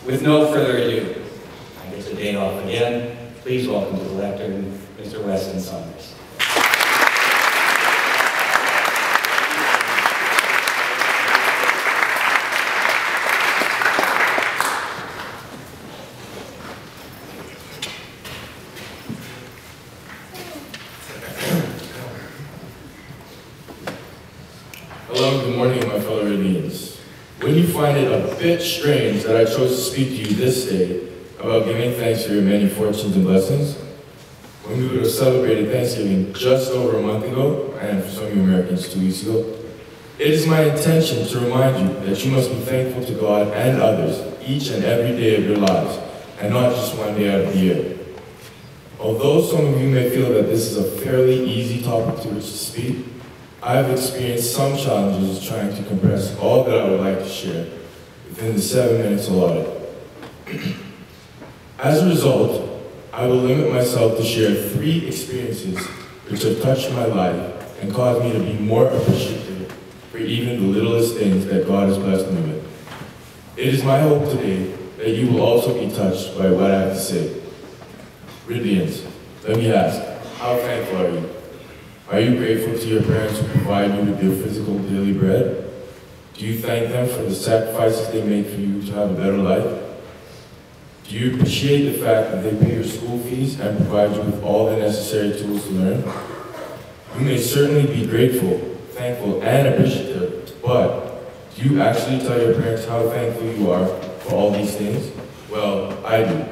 With no further ado, I get the day off again. Please welcome to the lectern, Mr. Weston Saunders. Hello, good morning, my fellow Indians. Wouldn't you find it a bit strange that I chose to speak to you this day about giving thanks for your many fortunes and blessings, when we would have celebrated Thanksgiving just over a month ago, and for some of you Americans 2 weeks ago? It is my intention to remind you that you must be thankful to God and others each and every day of your lives, and not just one day out of the year. Although some of you may feel that this is a fairly easy topic to which to speak, I have experienced some challenges trying to compress all that I would like to share within the 7 minutes allotted. As a result, I will limit myself to share 3 experiences which have touched my life and caused me to be more appreciative for even the littlest things that God has blessed me with. It is my hope today that you will also be touched by what I have to say. Ridlians, let me ask, how thankful are you? Are you grateful to your parents who provide you with your physical daily bread? Do you thank them for the sacrifices they make for you to have a better life? Do you appreciate the fact that they pay your school fees and provide you with all the necessary tools to learn? You may certainly be grateful, thankful, and appreciative, but do you actually tell your parents how thankful you are for all these things? Well, I do,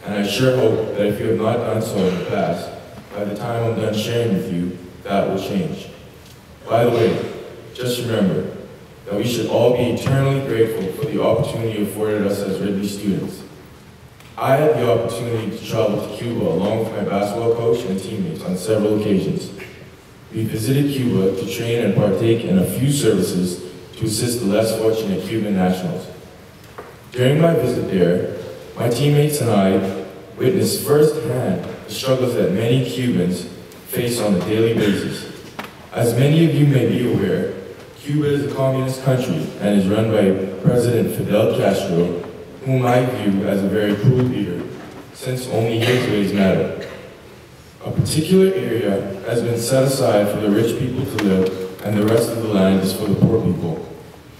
and I sure hope that if you have not done so in the past, by the time I'm done sharing with you, that will change. By the way, just remember that we should all be eternally grateful for the opportunity afforded us as Ridley students. I had the opportunity to travel to Cuba along with my basketball coach and teammates on several occasions. We visited Cuba to train and partake in a few services to assist the less fortunate Cuban nationals. During my visit there, my teammates and I witnessed firsthand the struggles that many Cubans face on a daily basis. As many of you may be aware, Cuba is a communist country and is run by President Fidel Castro, whom I view as a very cruel leader, since only his ways matter. A particular area has been set aside for the rich people to live, and the rest of the land is for the poor people.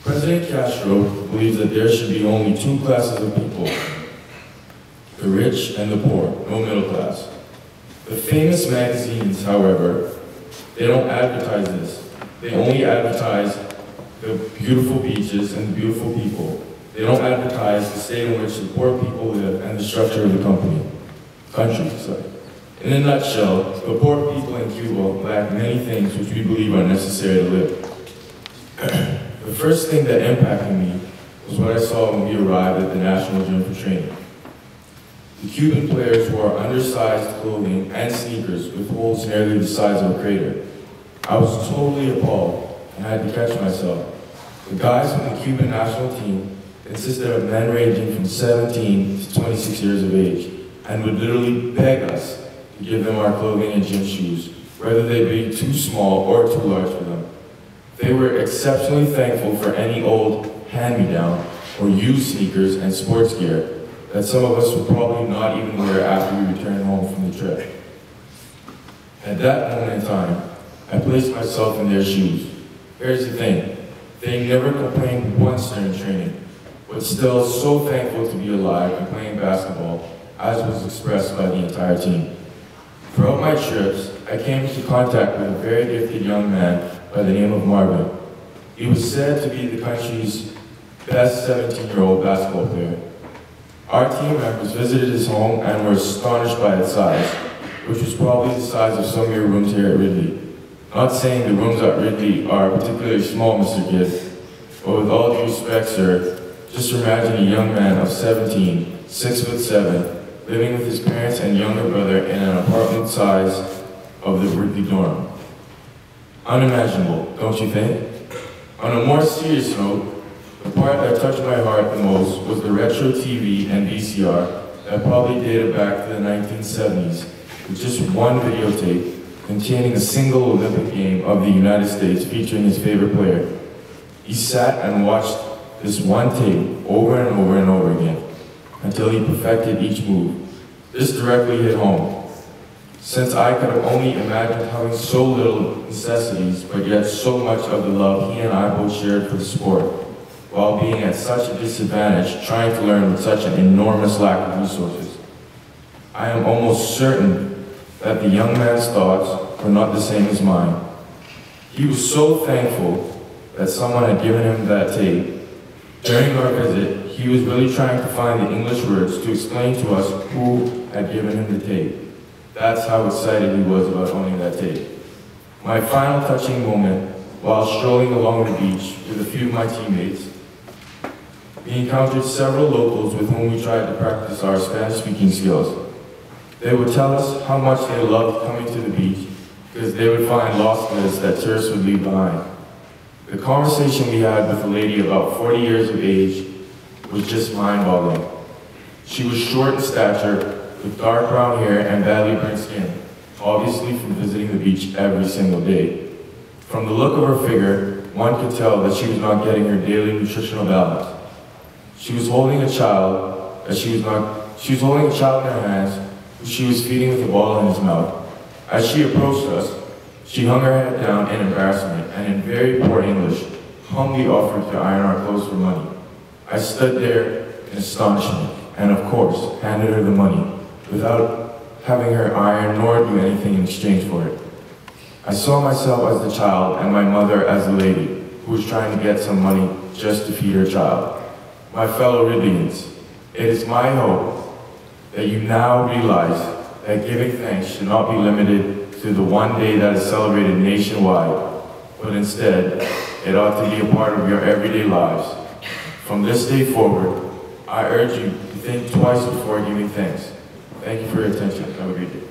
President Castro believes that there should be only 2 classes of people, the rich and the poor, no middle class. The famous magazines, however, they don't advertise this. They only advertise the beautiful beaches and the beautiful people. They don't advertise the state in which the poor people live and the structure of the country. In a nutshell, the poor people in Cuba lack many things which we believe are necessary to live. The first thing that impacted me was what I saw when we arrived at the National Gym for training. The Cuban players wore undersized clothing and sneakers with holes nearly the size of a crater. I was totally appalled and had to catch myself. The guys from the Cuban national team consisted of men ranging from 17 to 26 years of age and would literally beg us to give them our clothing and gym shoes, whether they be too small or too large for them. They were exceptionally thankful for any old hand-me-down or used sneakers and sports gear that some of us would probably not even wear after we returned home from the trip. At that moment in time, I placed myself in their shoes. Here's the thing, they never complained once during training, but still so thankful to be alive and playing basketball, as was expressed by the entire team. Throughout my trips, I came into contact with a very gifted young man by the name of Marvin. He was said to be the country's best 17-year-old basketball player. Our team members visited his home and were astonished by its size, which was probably the size of some of your rooms here at Ridley. Not saying the rooms at Ridley are particularly small, Mr. Kidd, but with all due respect, sir, just imagine a young man of 17, 6'7", living with his parents and younger brother in an apartment size of the Ridley dorm. Unimaginable, don't you think? On a more serious note, the part that touched my heart the most was the retro TV and VCR that probably dated back to the 1970s, with just one videotape containing a single Olympic game of the United States featuring his favorite player. He sat and watched this one tape over and over and over again. until he perfected each move. This directly hit home, since I could have only imagined having so little necessities, but yet so much of the love he and I both shared for the sport, while being at such a disadvantage, trying to learn with such an enormous lack of resources. I am almost certain that the young man's thoughts were not the same as mine. He was so thankful that someone had given him that tape. During our visit, he was really trying to find the English words to explain to us who had given him the tape. That's how excited he was about owning that tape. My final touching moment, while strolling along the beach with a few of my teammates, we encountered several locals with whom we tried to practice our Spanish-speaking skills. They would tell us how much they loved coming to the beach because they would find lost goods that tourists would leave behind. The conversation we had with a lady about 40 years of age was just mind-boggling. She was short in stature, with dark brown hair and badly burnt skin, obviously from visiting the beach every single day. From the look of her figure, one could tell that she was not getting her daily nutritional balance. She was holding a child in her hands, who she was feeding with a ball in his mouth. As she approached us, she hung her head down in embarrassment and in very poor English, humbly offered to iron our clothes for money. I stood there in astonishment and, of course, handed her the money without having her iron nor do anything in exchange for it. I saw myself as the child and my mother as the lady who was trying to get some money just to feed her child. My fellow Ribians, it is my hope that you now realize that giving thanks should not be limited to the one day that is celebrated nationwide, but instead, it ought to be a part of your everyday lives. From this day forward, I urge you to think twice before giving thanks. Thank you for your attention. Have a great day.